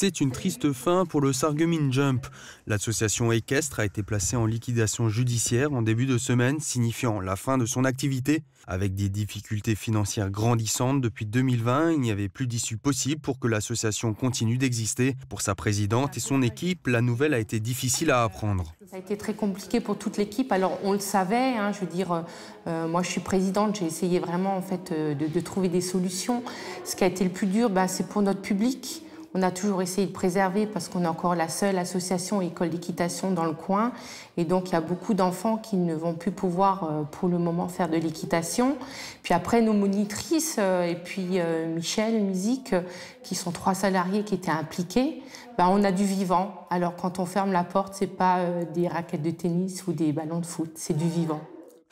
C'est une triste fin pour le Sarreguemines Jump. L'association équestre a été placée en liquidation judiciaire en début de semaine, signifiant la fin de son activité. Avec des difficultés financières grandissantes depuis 2020, il n'y avait plus d'issue possible pour que l'association continue d'exister. Pour sa présidente et son équipe, la nouvelle a été difficile à apprendre. Ça a été très compliqué pour toute l'équipe. Alors on le savait, je veux dire, moi je suis présidente, j'ai essayé vraiment en fait de trouver des solutions. Ce qui a été le plus dur, c'est pour notre public. On a toujours essayé de préserver parce qu'on est encore la seule association école d'équitation dans le coin. Et donc, il y a beaucoup d'enfants qui ne vont plus pouvoir, pour le moment, faire de l'équitation. Puis après, nos monitrices et puis Michel, Musique, qui sont 3 salariés qui étaient impliqués, on a du vivant. Alors, quand on ferme la porte, ce n'est pas des raquettes de tennis ou des ballons de foot, c'est du vivant.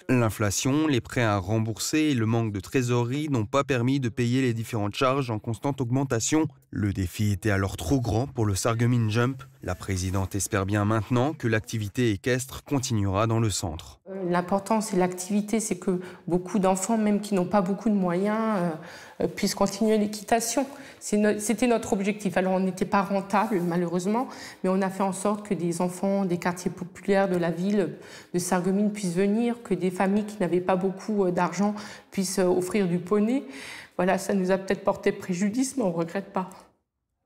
L'inflation, les prêts à rembourser et le manque de trésorerie n'ont pas permis de payer les différentes charges en constante augmentation. Le défi était alors trop grand pour le Sarreguemines Jump. La présidente espère bien maintenant que l'activité équestre continuera dans le centre. L'important, c'est l'activité, c'est que beaucoup d'enfants, même qui n'ont pas beaucoup de moyens, puissent continuer l'équitation. C'était notre objectif. Alors, on n'était pas rentable, malheureusement, mais on a fait en sorte que des enfants des quartiers populaires de la ville de Sarreguemines puissent venir, que des familles qui n'avaient pas beaucoup d'argent puissent offrir du poney. Voilà, ça nous a peut-être porté préjudice, mais on ne regrette pas.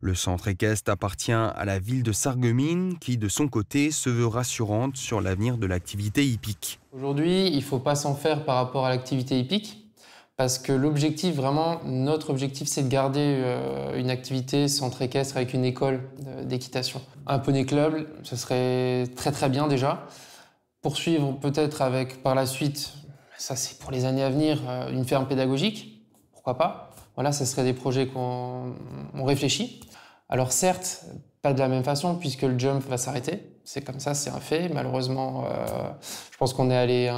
Le centre équestre appartient à la ville de Sarreguemines qui, de son côté, se veut rassurante sur l'avenir de l'activité hippique. Aujourd'hui, il ne faut pas s'en faire par rapport à l'activité hippique parce que l'objectif, vraiment, notre objectif, c'est de garder une activité centre équestre avec une école d'équitation. Un poney club, ce serait très très bien déjà. Poursuivre peut-être avec, par la suite, ça c'est pour les années à venir, une ferme pédagogique, pourquoi pas. Voilà, ce seraient des projets qu'on réfléchit. Alors certes, pas de la même façon puisque le jump va s'arrêter. C'est comme ça, c'est un fait. Malheureusement, je pense qu'on est allé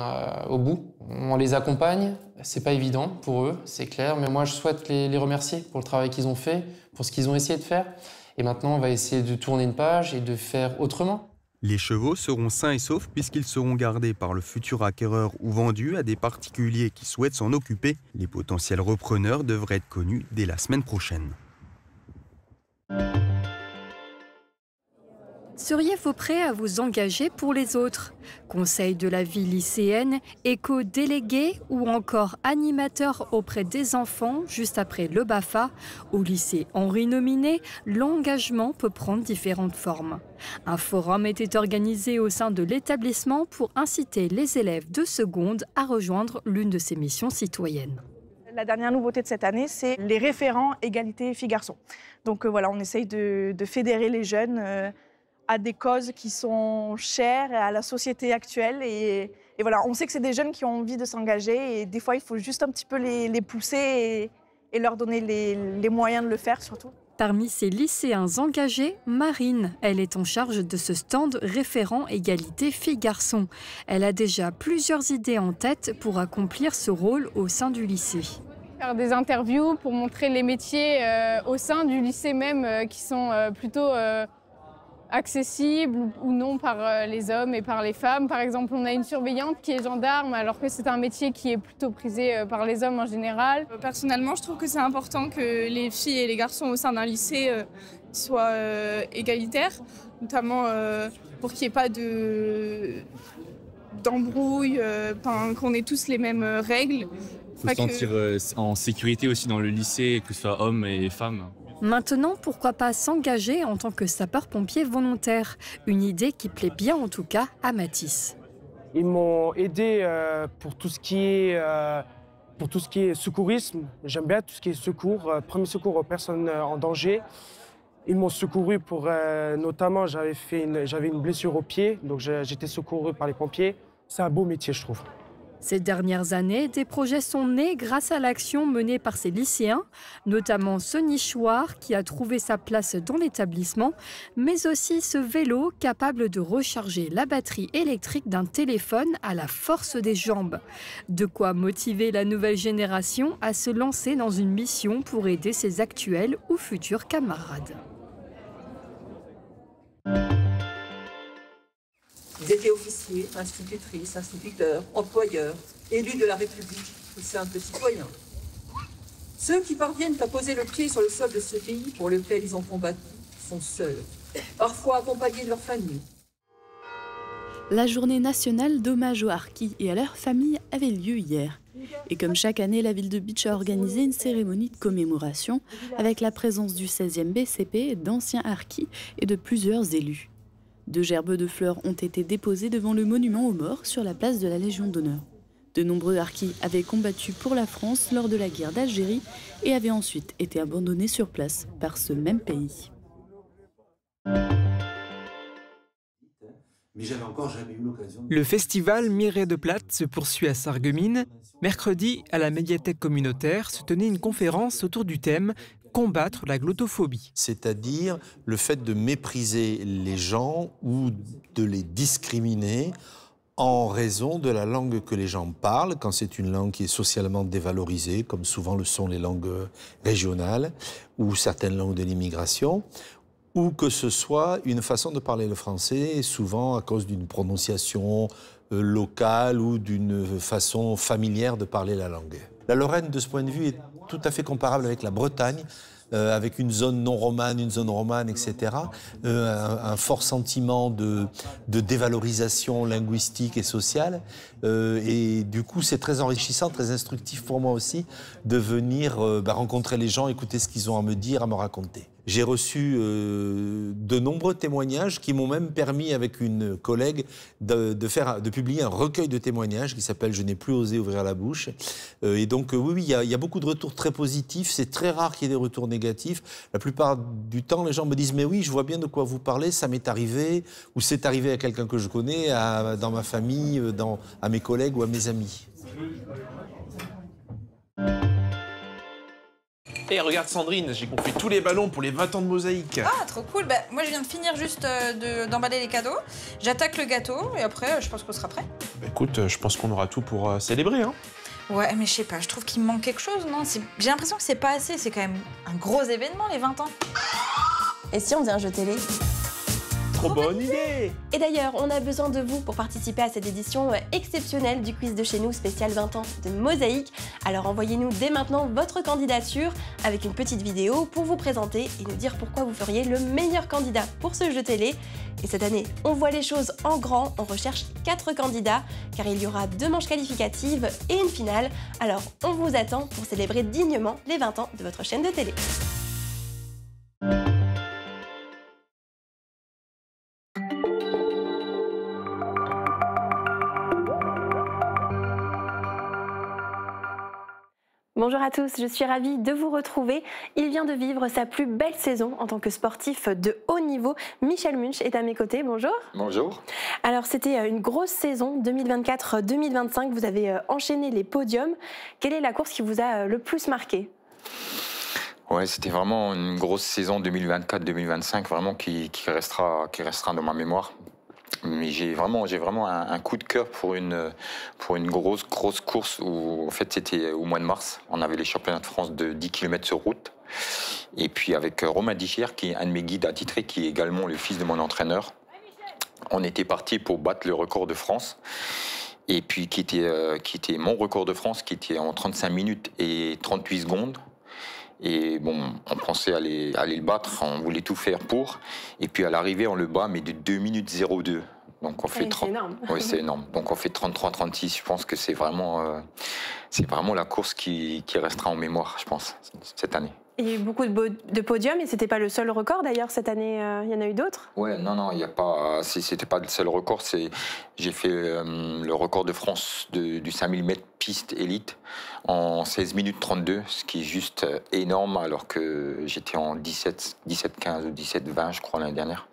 au bout. On les accompagne, c'est pas évident pour eux, c'est clair. Mais moi, je souhaite les remercier pour le travail qu'ils ont fait, pour ce qu'ils ont essayé de faire. Et maintenant, on va essayer de tourner une page et de faire autrement. Les chevaux seront sains et saufs puisqu'ils seront gardés par le futur acquéreur ou vendus à des particuliers qui souhaitent s'en occuper. Les potentiels repreneurs devraient être connus dès la semaine prochaine. Seriez-vous prêt à vous engager pour les autres? Conseil de la vie lycéenne, éco-délégué ou encore animateur auprès des enfants juste après le BAFA, au lycée Henri Nominé, l'engagement peut prendre différentes formes. Un forum était organisé au sein de l'établissement pour inciter les élèves de seconde à rejoindre l'une de ces missions citoyennes. La dernière nouveauté de cette année, c'est les référents égalité filles-garçons. Donc voilà, on essaye de fédérer les jeunes à des causes qui sont chères à la société actuelle. Et voilà, on sait que c'est des jeunes qui ont envie de s'engager et des fois, il faut juste un petit peu les pousser et leur donner les moyens de le faire surtout. Parmi ces lycéens engagés, Marine, elle est en charge de ce stand référent égalité filles-garçons. Elle a déjà plusieurs idées en tête pour accomplir ce rôle au sein du lycée. Faire des interviews pour montrer les métiers au sein du lycée même qui sont plutôt accessibles ou non par les hommes et par les femmes. Par exemple, on a une surveillante qui est gendarme alors que c'est un métier qui est plutôt prisé par les hommes en général. Personnellement, je trouve que c'est important que les filles et les garçons au sein d'un lycée soient égalitaires, notamment pour qu'il n'y ait pas d'embrouille, qu'on ait tous les mêmes règles. Il faut se sentir en sécurité aussi dans le lycée, que ce soit hommes et femmes. Maintenant, pourquoi pas s'engager en tant que sapeur-pompier volontaire? Une idée qui plaît bien en tout cas à Mathis. Ils m'ont aidé pour tout ce qui est secourisme. J'aime bien tout ce qui est secours, premier secours aux personnes en danger. Ils m'ont secouru pour, notamment, j'avais une blessure au pied, donc j'étais secouru par les pompiers. C'est un beau métier, je trouve. Ces dernières années, des projets sont nés grâce à l'action menée par ces lycéens, notamment ce nichoir qui a trouvé sa place dans l'établissement, mais aussi ce vélo capable de recharger la batterie électrique d'un téléphone à la force des jambes. De quoi motiver la nouvelle génération à se lancer dans une mission pour aider ses actuels ou futurs camarades. Ils étaient officiers, institutrices, instituteurs, employeurs, élus de la République et simples citoyens. Ceux qui parviennent à poser le pied sur le sol de ce pays pour lequel ils ont combattu sont seuls, parfois accompagnés de leur famille. La journée nationale d'hommage aux harkis et à leurs familles avait lieu hier. Et comme chaque année, la ville de Bitche a organisé une cérémonie de commémoration avec la présence du 16e BCP, d'anciens harkis et de plusieurs élus. 2 gerbes de fleurs ont été déposées devant le monument aux morts sur la place de la Légion d'honneur. De nombreux harkis avaient combattu pour la France lors de la guerre d'Algérie et avaient ensuite été abandonnés sur place par ce même pays. Le festival Mireille de Plate se poursuit à Sarreguemines. Mercredi, à la médiathèque communautaire, se tenait une conférence autour du thème « Combattre la glottophobie ». C'est-à-dire le fait de mépriser les gens ou de les discriminer en raison de la langue que les gens parlent, quand c'est une langue qui est socialement dévalorisée, comme souvent le sont les langues régionales ou certaines langues de l'immigration, ou que ce soit une façon de parler le français, souvent à cause d'une prononciation locale ou d'une façon familière de parler la langue. La Lorraine, de ce point de vue, est tout à fait comparable avec la Bretagne, avec une zone non romane, une zone romane, etc. Un fort sentiment de dévalorisation linguistique et sociale. Et du coup, c'est très enrichissant, très instructif pour moi aussi de venir rencontrer les gens, écouter ce qu'ils ont à me dire, à me raconter. J'ai reçu de nombreux témoignages qui m'ont même permis, avec une collègue, de publier un recueil de témoignages qui s'appelle « Je n'ai plus osé ouvrir la bouche ». Et donc, oui, il y a beaucoup de retours très positifs. C'est très rare qu'il y ait des retours négatifs. La plupart du temps, les gens me disent « Mais oui, je vois bien de quoi vous parlez, ça m'est arrivé » ou « C'est arrivé à quelqu'un que je connais, dans ma famille, à mes collègues ou à mes amis ». Et regarde Sandrine, j'ai compris tous les ballons pour les 20 ans de Mosaïque. Ah, trop cool. Bah, moi, je viens de finir juste d'emballer les cadeaux. J'attaque le gâteau et après, je pense qu'on sera prêt. Bah, écoute, je pense qu'on aura tout pour célébrer, hein. Ouais, mais je sais pas, je trouve qu'il me manque quelque chose, non? J'ai l'impression que c'est pas assez, c'est quand même un gros événement, les 20 ans. Et si on faisait un jeu télé? Trop bonne idée! Et d'ailleurs, on a besoin de vous pour participer à cette édition exceptionnelle du quiz de chez nous spécial 20 ans de Mosaïque. Alors envoyez-nous dès maintenant votre candidature avec une petite vidéo pour vous présenter et nous dire pourquoi vous feriez le meilleur candidat pour ce jeu télé. Et cette année, on voit les choses en grand, on recherche 4 candidats car il y aura 2 manches qualificatives et une finale. Alors on vous attend pour célébrer dignement les 20 ans de votre chaîne de télé. Bonjour à tous, je suis ravie de vous retrouver. Il vient de vivre sa plus belle saison en tant que sportif de haut niveau. Michel Munch est à mes côtés, bonjour. Bonjour. Alors c'était une grosse saison 2024-2025, vous avez enchaîné les podiums. Quelle est la course qui vous a le plus marqué? Ouais, c'était vraiment une grosse saison 2024-2025, vraiment qui restera dans ma mémoire. Mais j'ai vraiment un coup de cœur pour une grosse course où en fait c'était au mois de mars. On avait les championnats de France de 10 km sur route. Et puis avec Romain Dichière, qui est un de mes guides attitrés, qui est également le fils de mon entraîneur, on était parti pour battre le record de France. Et puis qui était mon record de France, qui était en 35 minutes et 38 secondes. Et bon, on pensait aller le battre, on voulait tout faire pour. Et puis à l'arrivée, on le bat, mais de 2 minutes 02. Donc on fait 30. C'est énorme. Oui, c'est énorme. Donc on fait 33-36. Je pense que c'est vraiment la course qui restera en mémoire, je pense, cette année. Il y a eu beaucoup de podiums et c'était pas le seul record d'ailleurs cette année, il y en a eu d'autres? Ouais, non, il y a pas. C'était pas le seul record. J'ai fait le record de France du 5000 mètres piste élite en 16 minutes 32, ce qui est juste énorme alors que j'étais en 17-15 ou 17-20, je crois, l'année dernière.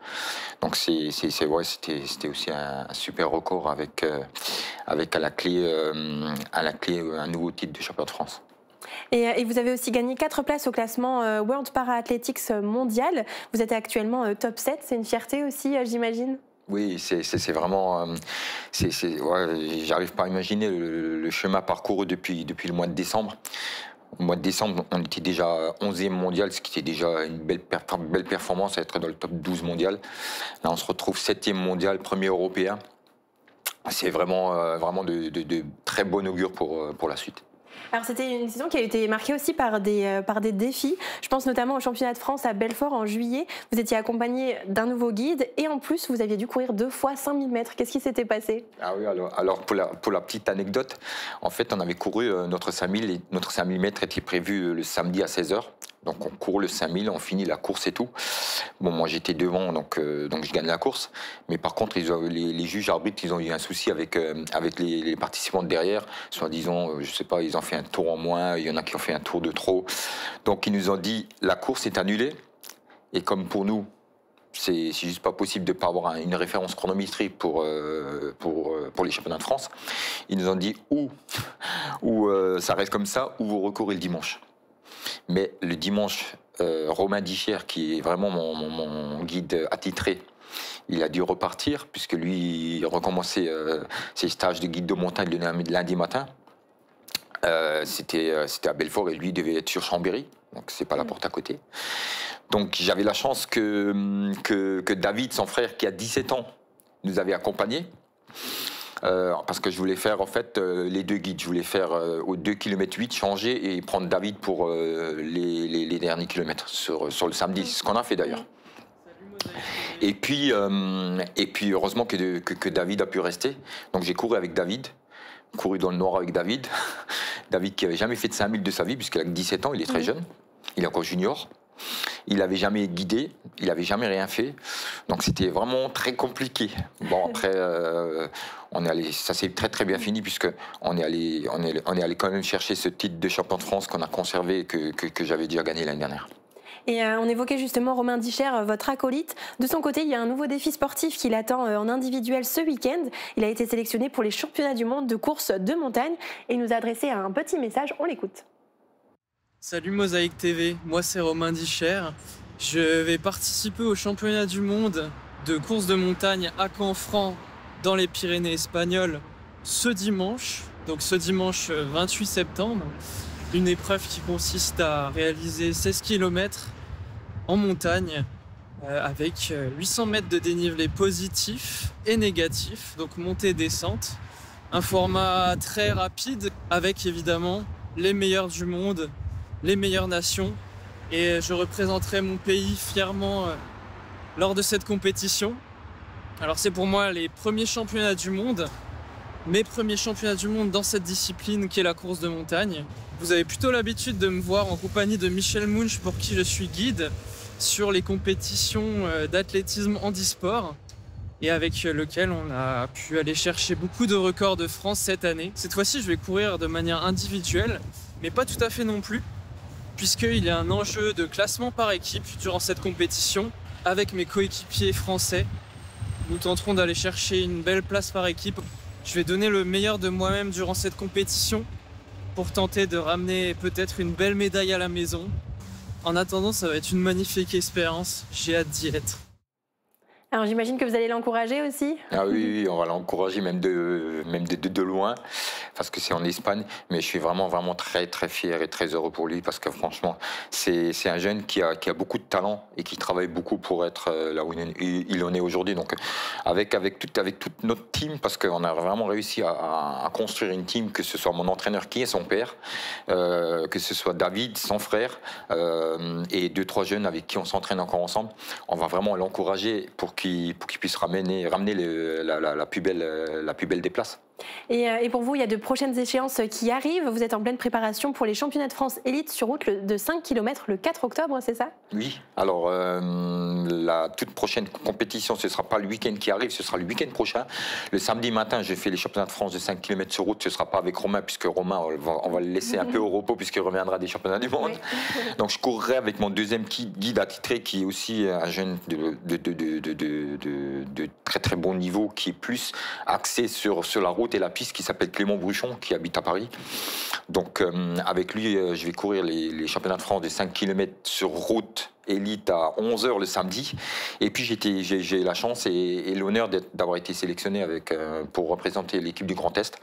Donc c'était aussi un super record avec à la clé un nouveau titre de champion de France. Et vous avez aussi gagné 4 places au classement World Para-Athletics mondial. Vous êtes actuellement top 7, c'est une fierté aussi, j'imagine? Oui, c'est vraiment... ouais, j'arrive pas à imaginer le chemin parcouru depuis le mois de décembre. Au mois de décembre, on était déjà 11e mondial, ce qui était déjà une belle performance à être dans le top 12 mondial. Là, on se retrouve 7e mondial, 1er européen. C'est vraiment de très bon augure pour la suite. Alors c'était une saison qui a été marquée aussi par des défis. Je pense notamment au championnat de France à Belfort en juillet. Vous étiez accompagné d'un nouveau guide et en plus vous aviez dû courir 2 fois 5000 mètres. Qu'est-ce qui s'était passé? Ah oui, alors pour la petite anecdote, en fait on avait couru notre 5000 et notre 5000 mètres était prévu le samedi à 16h. Donc on court le 5000, on finit la course et tout. Bon, moi j'étais devant, donc je gagne la course. Mais par contre, les juges arbitres, ils ont eu un souci avec les participants de derrière. Soi-disant, je sais pas, ils ont fait un tour en moins, il y en a qui ont fait un tour de trop. Donc ils nous ont dit, la course est annulée. Et comme pour nous, c'est juste pas possible de ne pas avoir une référence chronométrique pour les championnats de France, ils nous ont dit, ou ça reste comme ça, ou vous recourez le dimanche. Mais le dimanche, Romain Dicher, qui est vraiment mon guide attitré, il a dû repartir, puisque lui, il recommençait ses stages de guide de montagne le lundi matin. C'était à Belfort et lui devait être sur Chambéry, donc c'est pas la porte à côté. Donc j'avais la chance que David, son frère, qui a 17 ans, nous avait accompagnés. Parce que je voulais faire en fait les 2 guides. Je voulais faire aux 2 km 8 changer et prendre David pour les derniers kilomètres sur le samedi. C'est ce qu'on a fait d'ailleurs. Et puis heureusement que David a pu rester. Donc j'ai couru avec David, couru dans le noir avec David. David qui n'avait jamais fait de 5000 de sa vie puisqu'il a 17 ans, il est très jeune. Il est encore junior. Il n'avait jamais guidé, il n'avait jamais rien fait, donc c'était vraiment très compliqué. Bon après, on est allé, ça s'est très très bien fini puisque on est allé quand même chercher ce titre de champion de France qu'on a conservé et que j'avais déjà gagné l'année dernière. Et on évoquait justement Romain Dicher, votre acolyte. De son côté, il y a un nouveau défi sportif qui l'attend en individuel ce week-end. Il a été sélectionné pour les championnats du monde de course de montagne et il nous a adressé un petit message. On l'écoute. Salut Mosaïque TV, moi c'est Romain Dicher. Je vais participer au championnat du monde de course de montagne à Canfranc dans les Pyrénées espagnoles ce dimanche, donc ce dimanche 28 septembre. Une épreuve qui consiste à réaliser 16 km en montagne avec 800 mètres de dénivelé positif et négatif, donc montée-descente. Un format très rapide avec évidemment les meilleurs du monde, les meilleures nations, et je représenterai mon pays fièrement lors de cette compétition. Alors c'est pour moi les premiers championnats du monde, mes premiers championnats du monde dans cette discipline qui est la course de montagne. Vous avez plutôt l'habitude de me voir en compagnie de Michel Munch, pour qui je suis guide sur les compétitions d'athlétisme handisport et avec lequel on a pu aller chercher beaucoup de records de France cette année. Cette fois-ci, je vais courir de manière individuelle, mais pas tout à fait non plus, puisqu'il y a un enjeu de classement par équipe durant cette compétition. Avec mes coéquipiers français, nous tenterons d'aller chercher une belle place par équipe. Je vais donner le meilleur de moi-même durant cette compétition pour tenter de ramener peut-être une belle médaille à la maison. En attendant, ça va être une magnifique expérience, j'ai hâte d'y être. Alors j'imagine que vous allez l'encourager aussi? Ah oui, on va l'encourager même de loin, parce que c'est en Espagne. Mais je suis vraiment très très fier et très heureux pour lui, parce que franchement, c'est un jeune qui a beaucoup de talent et qui travaille beaucoup pour être là où il en est aujourd'hui. Donc avec toute notre team, parce qu'on a vraiment réussi à construire une team, que ce soit mon entraîneur qui est son père, que ce soit David, son frère, et 2-3 jeunes avec qui on s'entraîne encore ensemble. On va vraiment l'encourager pour qu'il puisse ramener la plus belle des places. Et pour vous, il y a de prochaines échéances qui arrivent. Vous êtes en pleine préparation pour les championnats de France élite sur route de 5 km le 4 octobre, c'est ça? Oui, alors la toute prochaine compétition, ce ne sera pas le week-end qui arrive, ce sera le week-end prochain. Le samedi matin, je fais les championnats de France de 5 km sur route. Ce ne sera pas avec Romain, puisque Romain, on va le laisser un peu au repos, puisqu'il reviendra des championnats du monde. Oui. Donc je courrai avec mon deuxième guide attitré, qui est aussi un jeune de très très bon niveau, qui est plus axé sur la route et la piste, qui s'appelle Clément Bruchon, qui habite à Paris. Donc avec lui, je vais courir les championnats de France de 5 km sur route élite à 11 h le samedi. Et puis j'ai la chance et l'honneur d'avoir été sélectionné pour représenter l'équipe du Grand Est.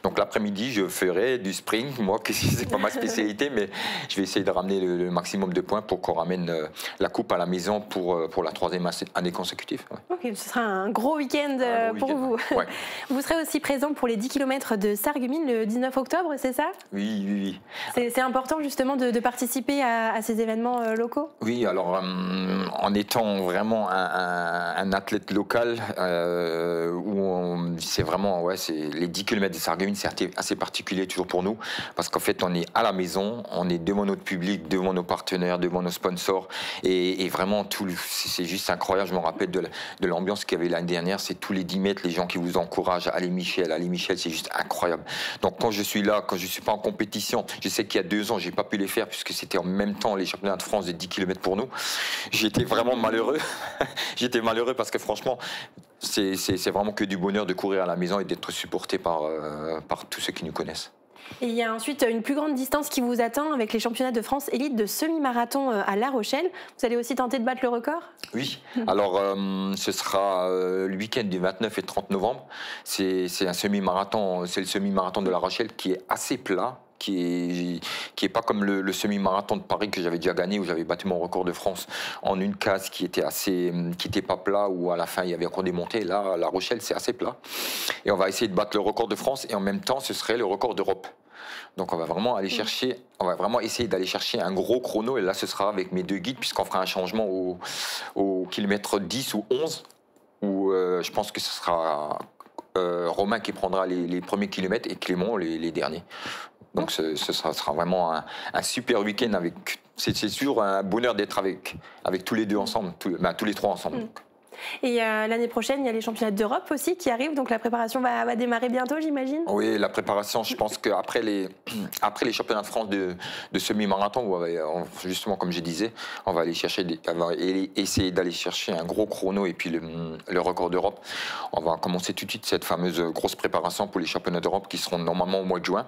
Donc l'après-midi, je ferai du sprint, moi, que c'est pas ma spécialité, mais je vais essayer de ramener le maximum de points pour qu'on ramène la coupe à la maison pour la 3e année consécutive. Ouais. Ok, ce sera un gros week-end pour vous. Ouais. Vous serez aussi présent pour les 10 km de Sarreguemines le 19 octobre, c'est ça? Oui. C'est important justement de participer à ces événements locaux? Oui, alors en étant vraiment un athlète local, où c'est vraiment, les 10 km de Sarreguemines, c'est assez particulier toujours pour nous, parce qu'en fait on est à la maison, on est devant notre public, devant nos partenaires, devant nos sponsors, et vraiment c'est juste incroyable. Je me rappelle de l'ambiance qu'il y avait l'année dernière, c'est tous les 10 mètres, les gens qui vous encouragent, allez Michel, c'est juste incroyable. Donc quand je suis là, quand je ne suis pas en compétition, je sais qu'il y a 2 ans, j'ai pas pu les faire puisque c'était en même temps les championnats de France de 10 km pour nous. J'étais vraiment malheureux. J'étais malheureux parce que franchement, c'est vraiment que du bonheur de courir à la maison et d'être supporté par tous ceux qui nous connaissent. Et il y a ensuite une plus grande distance qui vous attend avec les championnats de France élite de semi-marathon à La Rochelle. Vous allez aussi tenter de battre le record? Oui, alors ce sera le week-end du 29 et 30 novembre. C'est un semi-marathon, c'est le semi-marathon de La Rochelle qui est assez plat, qui est pas comme le semi-marathon de Paris que j'avais déjà gagné, où j'avais battu mon record de France en une case qui était pas plat, où à la fin il y avait encore des montées. Là, La Rochelle, c'est assez plat. Et on va essayer de battre le record de France et en même temps, ce serait le record d'Europe. Donc on va vraiment essayer d'aller chercher un gros chrono, et là ce sera avec mes 2 guides, puisqu'on fera un changement au kilomètre 10 ou 11, où je pense que ce sera Romain qui prendra les premiers kilomètres et Clément les derniers. Donc ce sera vraiment un super week-end. C'est sûr un bonheur d'être avec tous les 2 ensemble, tous les 3 ensemble. Et l'année prochaine, il y a les championnats d'Europe aussi qui arrivent, donc la préparation va démarrer bientôt, j'imagine? Oui, la préparation, je pense qu'après les championnats de France de semi-marathon, justement, comme je disais, on va essayer d'aller chercher un gros chrono et puis le record d'Europe. On va commencer tout de suite cette fameuse grosse préparation pour les championnats d'Europe qui seront normalement au mois de juin.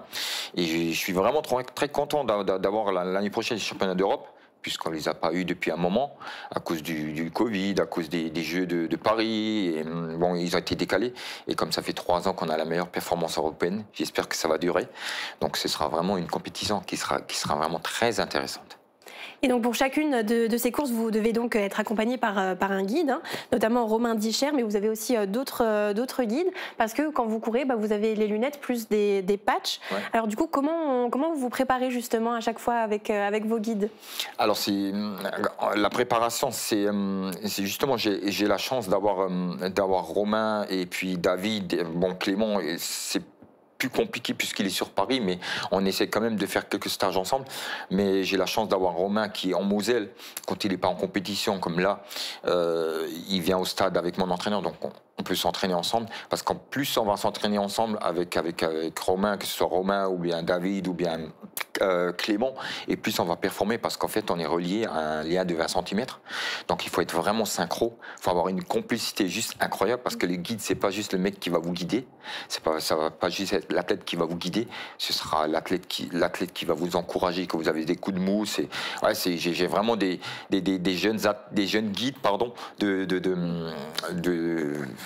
Et je suis vraiment très content d'avoir l'année prochaine les championnats d'Europe, puisqu'on ne les a pas eus depuis un moment, à cause du Covid, à cause des Jeux de Paris. Et, bon, ils ont été décalés. Et comme ça fait 3 ans qu'on a la meilleure performance européenne, j'espère que ça va durer. Donc ce sera vraiment une compétition qui sera vraiment très intéressante. Et donc pour chacune de ces courses, vous devez donc être accompagné par un guide, notamment Romain Discher, mais vous avez aussi d'autres guides, parce que quand vous courez, vous avez les lunettes plus des patchs. Ouais. Alors du coup, comment vous vous préparez justement à chaque fois avec vos guides? Alors la préparation, c'est justement, j'ai la chance d'avoir Romain et puis David, Clément, c'est plus compliqué puisqu'il est sur Paris, mais on essaie quand même de faire quelques stages ensemble. Mais j'ai la chance d'avoir Romain qui est en Moselle, quand il n'est pas en compétition comme là, il vient au stade avec mon entraîneur, donc on peut s'entraîner ensemble, parce qu'en plus on va s'entraîner ensemble avec Romain, que ce soit Romain ou bien David ou bien Clément, et plus on va performer parce qu'en fait on est relié à un lien de 20 cm, donc il faut être vraiment synchro, il faut avoir une complicité juste incroyable, parce que le guide c'est pas juste le mec qui va vous guider, ça va pas juste être l'athlète qui va vous guider, ce sera l'athlète qui va vous encourager, que vous avez des coups de mou. J'ai vraiment des jeunes guides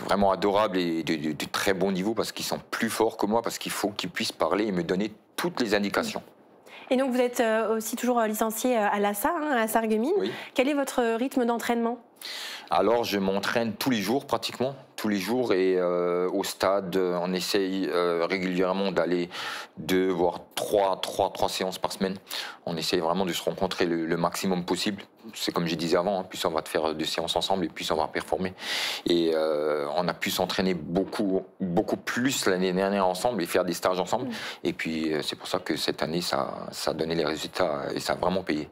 vraiment adorables et de très bon niveau, parce qu'ils sont plus forts que moi, parce qu'il faut qu'ils puissent parler et me donner toutes les indications. Et donc vous êtes aussi toujours licencié à l'ASA, à Sarreguemines. Oui. Quel est votre rythme d'entraînement? Alors je m'entraîne tous les jours, pratiquement tous les jours, et au stade on essaye régulièrement d'aller 2 voire 3 séances par semaine. On essaye vraiment de se rencontrer le maximum possible. C'est comme je disais avant, plus on va faire 2 séances ensemble et plus on va performer. Et on a pu s'entraîner beaucoup plus l'année dernière ensemble et faire des stages ensemble. Et puis c'est pour ça que cette année ça a donné les résultats et ça a vraiment payé.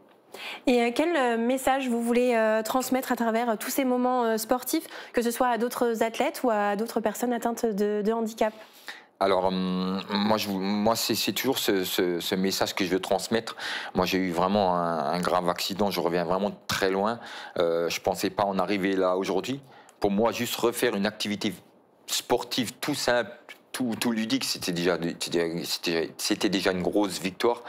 Et quel message vous voulez transmettre à travers tous ces moments sportifs, que ce soit à d'autres athlètes ou à d'autres personnes atteintes de handicap? Alors, moi c'est toujours ce message que je veux transmettre. Moi, j'ai eu vraiment un grave accident, je reviens vraiment très loin. Je ne pensais pas en arriver là aujourd'hui. Pour moi, juste refaire une activité sportive tout simple, tout ludique, c'était déjà une grosse victoire.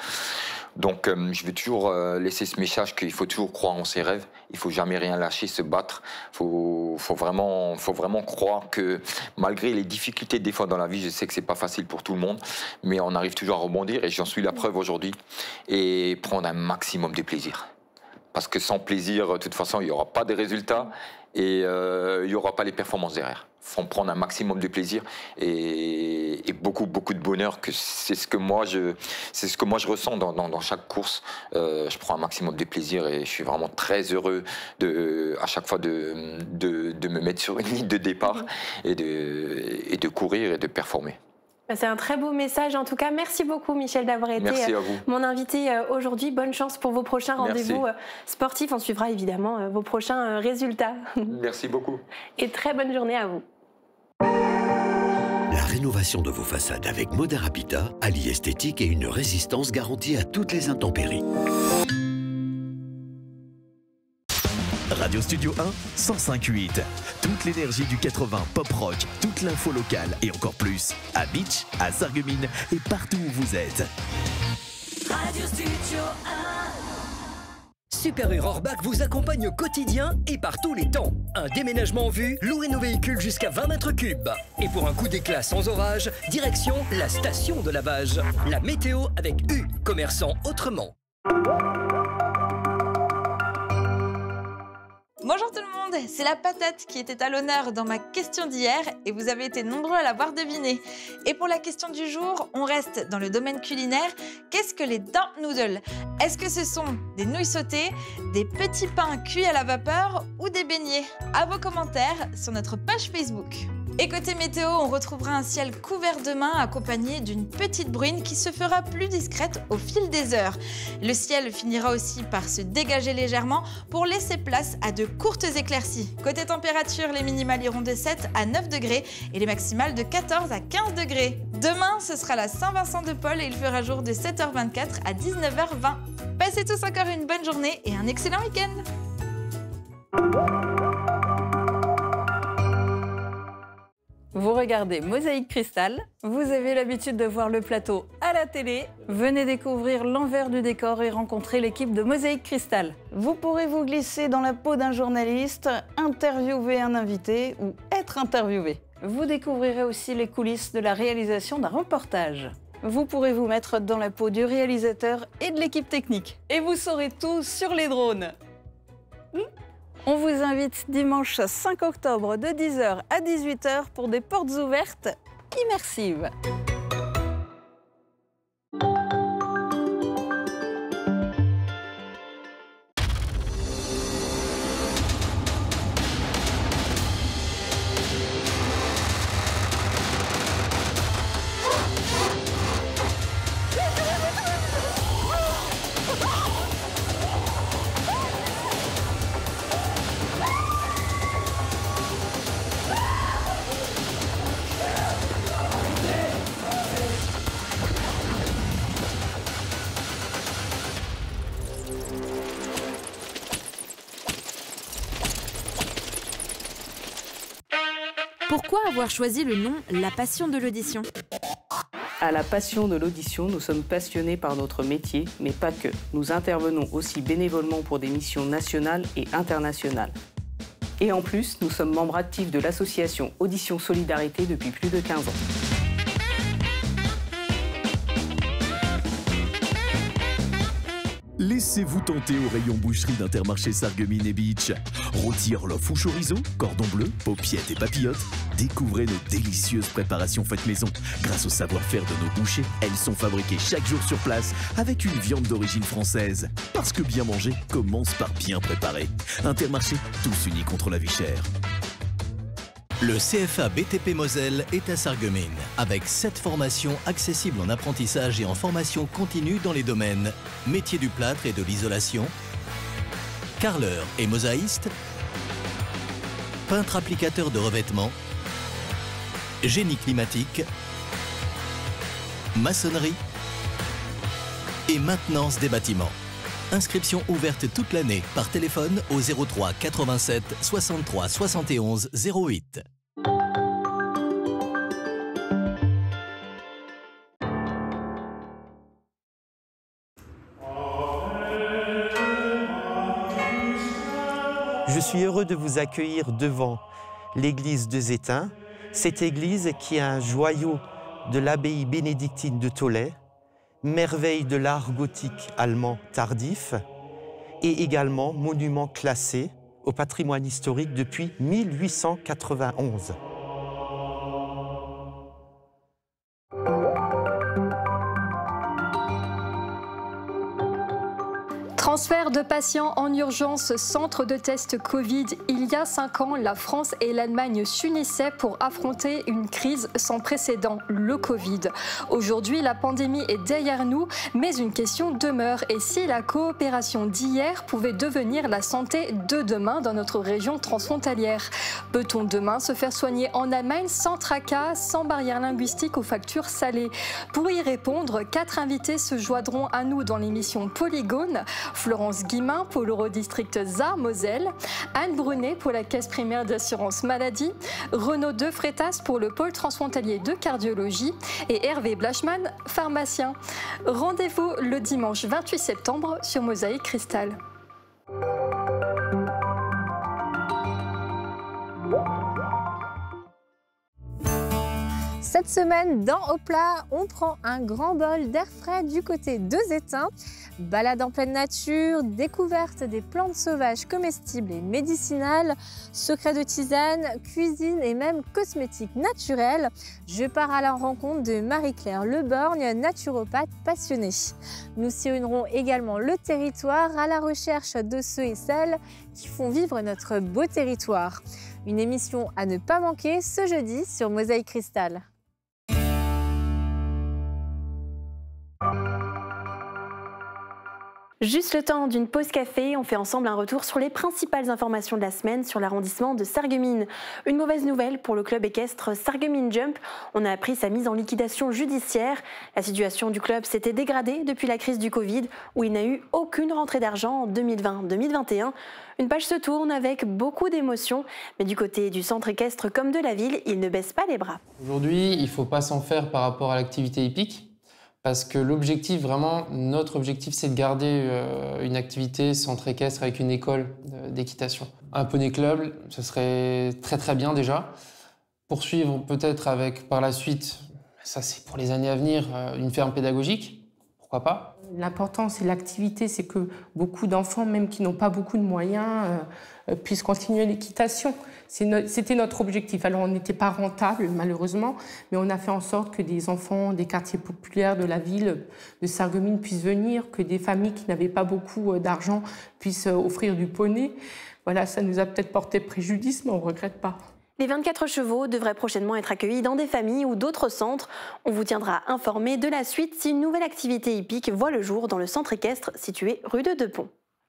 Donc je veux toujours laisser ce message qu'il faut toujours croire en ses rêves, il faut jamais rien lâcher, se battre. Faut vraiment croire que malgré les difficultés des fois dans la vie, je sais que c'est pas facile pour tout le monde, mais on arrive toujours à rebondir et j'en suis la preuve aujourd'hui. Et prendre un maximum de plaisir. Parce que sans plaisir, de toute façon, il n'y aura pas de résultats et il n'y aura pas les performances derrière. Il faut prendre un maximum de plaisir et beaucoup de bonheur. C'est ce que moi je ressens dans chaque course. Je prends un maximum de plaisir et je suis vraiment très heureux à chaque fois de me mettre sur une ligne de départ et de courir et de performer. C'est un très beau message. En tout cas, merci beaucoup, Michel, d'avoir été mon invité aujourd'hui. Bonne chance pour vos prochains rendez-vous sportifs. On suivra évidemment vos prochains résultats. Merci beaucoup. Et très bonne journée à vous. La rénovation de vos façades avec Modern Habitat allie esthétique et une résistance garantie à toutes les intempéries. Radio Studio 1, 105.8. Toute l'énergie du 80 pop rock, toute l'info locale et encore plus. À Beach, à Sarreguemines et partout où vous êtes. Radio Studio 1. Super U Rohrbach vous accompagne au quotidien et par tous les temps. Un déménagement en vue, louez nos véhicules jusqu'à 20 mètres cubes. Et pour un coup d'éclat sans orage, direction la station de lavage. La météo avec U, commerçant autrement. Bonjour tout le monde, c'est la patate qui était à l'honneur dans ma question d'hier et vous avez été nombreux à l'avoir deviné. Et pour la question du jour, on reste dans le domaine culinaire. Qu'est-ce que les dump noodles? Est-ce que ce sont des nouilles sautées, des petits pains cuits à la vapeur ou des beignets? À vos commentaires sur notre page Facebook. Et côté météo, on retrouvera un ciel couvert demain accompagné d'une petite bruine qui se fera plus discrète au fil des heures. Le ciel finira aussi par se dégager légèrement pour laisser place à de courtes éclaircies. Côté température, les minimales iront de 7 à 9 degrés et les maximales de 14 à 15 degrés. Demain, ce sera la Saint-Vincent de Paul et il fera jour de 7h24 à 19h20. Passez tous encore une bonne journée et un excellent week-end. Vous regardez Mosaïque Cristal, vous avez l'habitude de voir le plateau à la télé. Venez découvrir l'envers du décor et rencontrer l'équipe de Mosaïque Cristal. Vous pourrez vous glisser dans la peau d'un journaliste, interviewer un invité ou être interviewé. Vous découvrirez aussi les coulisses de la réalisation d'un reportage. Vous pourrez vous mettre dans la peau du réalisateur et de l'équipe technique. Et vous saurez tout sur les drones. On vous invite dimanche 5 octobre de 10h à 18h pour des portes ouvertes immersives. Pourquoi avoir choisi le nom La Passion de l'audition? À La Passion de l'audition, nous sommes passionnés par notre métier, mais pas que. Nous intervenons aussi bénévolement pour des missions nationales et internationales. Et en plus, nous sommes membres actifs de l'association Audition Solidarité depuis plus de 15 ans. Laissez-vous tenter au rayon boucherie d'Intermarché Sarreguemines et Beach. Rôti, orloff ou chorizo, cordon bleu, paupiettes et papillotes. Découvrez nos délicieuses préparations faites maison. Grâce au savoir-faire de nos bouchers, elles sont fabriquées chaque jour sur place avec une viande d'origine française. Parce que bien manger commence par bien préparer. Intermarché, tous unis contre la vie chère. Le CFA BTP Moselle est à Sarreguemines, avec 7 formations accessibles en apprentissage et en formation continue dans les domaines métier du plâtre et de l'isolation, carreleur et mosaïste, peintre applicateur de revêtement, génie climatique, maçonnerie et maintenance des bâtiments. Inscription ouverte toute l'année par téléphone au 03 87 63 71 08. Je suis heureux de vous accueillir devant l'église de Zétain, cette église qui est un joyau de l'abbaye bénédictine de Tholey, merveille de l'art gothique allemand tardif et également monument classé au patrimoine historique depuis 1891. Transfert de patients en urgence, centre de test Covid. Il y a 5 ans, la France et l'Allemagne s'unissaient pour affronter une crise sans précédent, le Covid. Aujourd'hui, la pandémie est derrière nous, mais une question demeure. Et si la coopération d'hier pouvait devenir la santé de demain dans notre région transfrontalière? Peut-on demain se faire soigner en Allemagne sans tracas, sans barrière linguistique aux factures salées? Pour y répondre, 4 invités se joindront à nous dans l'émission Polygone. Florence Guillemin pour l'Eurodistrict Sarre-Moselle, Anne Brunet pour la Caisse primaire d'assurance maladie, Renaud De Freitas pour le pôle transfrontalier de cardiologie et Hervé Blachman, pharmacien. Rendez-vous le dimanche 28 septembre sur Mosaïque Cristal. Cette semaine, dans Au plat, on prend un grand bol d'air frais du côté de Zétain. Balade en pleine nature, découverte des plantes sauvages comestibles et médicinales, secrets de tisane, cuisine et même cosmétiques naturels. Je pars à la rencontre de Marie-Claire Leborgne, naturopathe passionnée. Nous sillonnerons également le territoire à la recherche de ceux et celles qui font vivre notre beau territoire. Une émission à ne pas manquer ce jeudi sur Mosaïque Cristal. Juste le temps d'une pause café, on fait ensemble un retour sur les principales informations de la semaine sur l'arrondissement de Sarreguemines. Une mauvaise nouvelle pour le club équestre Sarreguemines Jump. On a appris sa mise en liquidation judiciaire. La situation du club s'était dégradée depuis la crise du Covid, où il n'a eu aucune rentrée d'argent en 2020-2021. Une page se tourne avec beaucoup d'émotions, mais du côté du centre équestre comme de la ville, il ne baisse pas les bras. Aujourd'hui, il ne faut pas s'en faire par rapport à l'activité hippique. Parce que l'objectif, vraiment, notre objectif, c'est de garder une activité centre équestre avec une école d'équitation. Un poney club, ce serait très très bien déjà. Poursuivre peut-être avec, par la suite, ça c'est pour les années à venir, une ferme pédagogique, pourquoi pas. L'important, c'est l'activité, c'est que beaucoup d'enfants, même qui n'ont pas beaucoup de moyens, puissent continuer l'équitation. C'était notre objectif. Alors, on n'était pas rentable, malheureusement, mais on a fait en sorte que des enfants des quartiers populaires de la ville de Sarreguemines puissent venir, que des familles qui n'avaient pas beaucoup d'argent puissent offrir du poney. Voilà, ça nous a peut-être porté préjudice, mais on ne regrette pas. Les 24 chevaux devraient prochainement être accueillis dans des familles ou d'autres centres. On vous tiendra informé de la suite si une nouvelle activité hippique voit le jour dans le centre équestre situé rue de Deux-Ponts.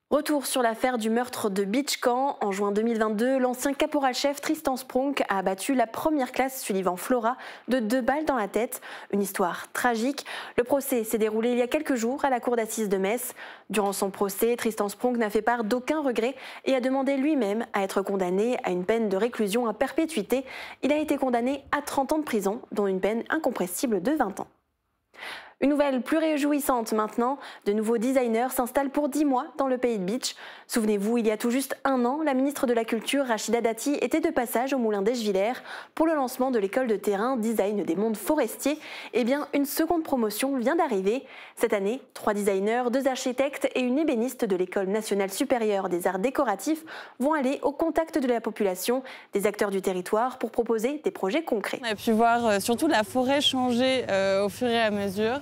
Retour sur l'affaire du meurtre de Beach Camp. En juin 2022, l'ancien caporal-chef Tristan Spronk a abattu la première classe Sullivan Flora de 2 balles dans la tête. Une histoire tragique. Le procès s'est déroulé il y a quelques jours à la cour d'assises de Metz. Durant son procès, Tristan Spronk n'a fait part d'aucun regret et a demandé lui-même à être condamné à une peine de réclusion à perpétuité. Il a été condamné à 30 ans de prison, dont une peine incompressible de 20 ans. Une nouvelle plus réjouissante maintenant, de nouveaux designers s'installent pour 10 mois dans le pays de Bitche. Souvenez-vous, il y a tout juste 1 an, la ministre de la Culture, Rachida Dati, était de passage au Moulin d'Eschviller pour le lancement de l'école de terrain Design des mondes forestiers. Eh bien, une seconde promotion vient d'arriver. Cette année, 3 designers, 2 architectes et une ébéniste de l'École nationale supérieure des arts décoratifs vont aller au contact de la population, des acteurs du territoire pour proposer des projets concrets. On a pu voir surtout la forêt changer au fur et à mesure.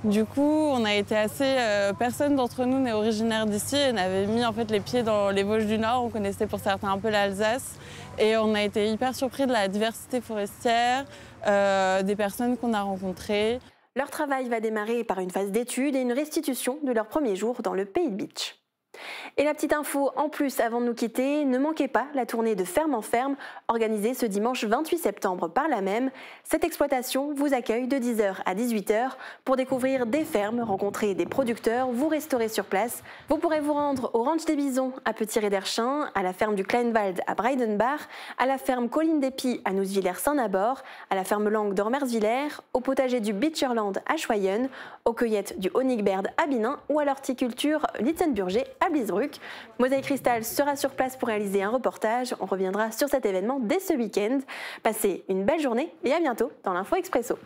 Du coup, on a été assez... personne d'entre nous n'est originaire d'ici. On avait mis en fait les pieds dans les Vosges du Nord. On connaissait pour certains un peu l'Alsace. Et on a été hyper surpris de la diversité forestière, des personnes qu'on a rencontrées. Leur travail va démarrer par une phase d'étude et une restitution de leur premier jour dans le pays de Bitche. Et la petite info en plus avant de nous quitter, ne manquez pas la tournée de Ferme en Ferme organisée ce dimanche 28 septembre par la même. Cette exploitation vous accueille de 10h à 18h pour découvrir des fermes, rencontrer des producteurs, vous restaurer sur place. Vous pourrez vous rendre au Ranch des Bisons à Petit-Réderchin, à la ferme du Kleinwald à Breidenbach, à la ferme Colline des Pies à Nousvillers-Saint-Nabord, à la ferme Langue d'Ormersvillers, au potager du Beecherland à Schweyen, aux cueillettes du Honigberd à Binin ou à l'horticulture Litzenburger à Bliesbruck. Mosaïque Cristal sera sur place pour réaliser un reportage. On reviendra sur cet événement dès ce week-end. Passez une belle journée et à bientôt dans l'Info Expresso.